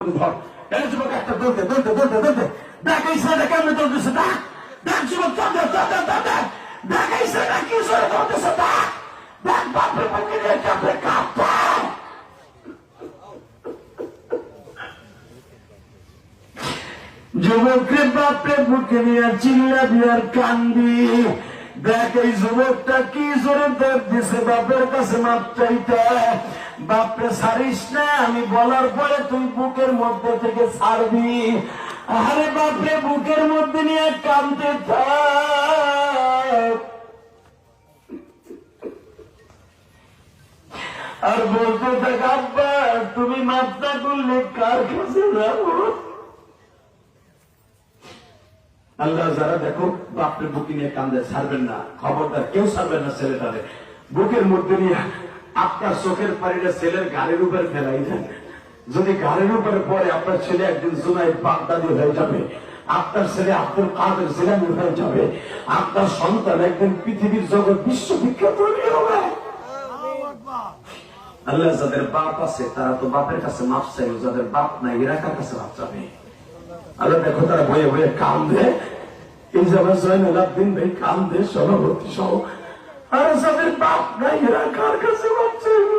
যুবক একটা দৌড়তে দৌড়তে দৌড়তে দৌড়তে দেখ এই ছেলেটা কেমন দৌড়তেছে দেখ দেখ যুবক দেখ এই ছেলেটা কি সরে দৌড়তেছে দেখ দেখ বাপরে বুকে নিয়ে কাঁপে কাঁপতে যুবকরে বাপরে বুকে নিয়ে চিল্লাবি আর কান্দি দেখ এই যুবকটা কি জোরে দৌড় দিছে বাপের কাছে মাপ চাইতে বাপরে ছাড়িস না আমি বলার পরে তুই বুকের মধ্যে থেকে ছাড়বি আরে বাপরে বুকের মধ্যে নিয়ে কাঁদতে থাক আর বলতে থাক আব্বা তুমি মাপ না করলে কার কাছে যাবো আল্লাহ যারা দেখো বাপরে বুকে নিয়ে কান্দে ছাড়বেন না খবরদার কেউ ছাড়বেন না ছেলেটারে বুকের মধ্যে নিয়ে আপনার চোখের পানিটা ছেলের গাড়ির উপরে ফেলাই দেন যদি গাড়ির উপরে পরে আপনার ছেলে একদিন জুনাই বাগদাদি হয়ে যাবে আপনার ছেলে আব্দুল কাদের জিলানী হয়ে যাবে আপনার সন্তান একদিন পৃথিবীর জগৎ বিশ্ববিখ্যাত হবে আল্লাহ যাদের বাপ আছে তারা তো বাপের কাছে মাপ চাইল যাদের বাপ নাই এরা কার কাছে মাপ চাবে আল্লাহ দেখো তারা বয়ে বয়ে কান্দে এই জায়গায় জয়নুল আবদিন ভাই কান্দে সভাপতি সহ আর যাদের বাপ নাই এরা কার কাছে মাপ চাইব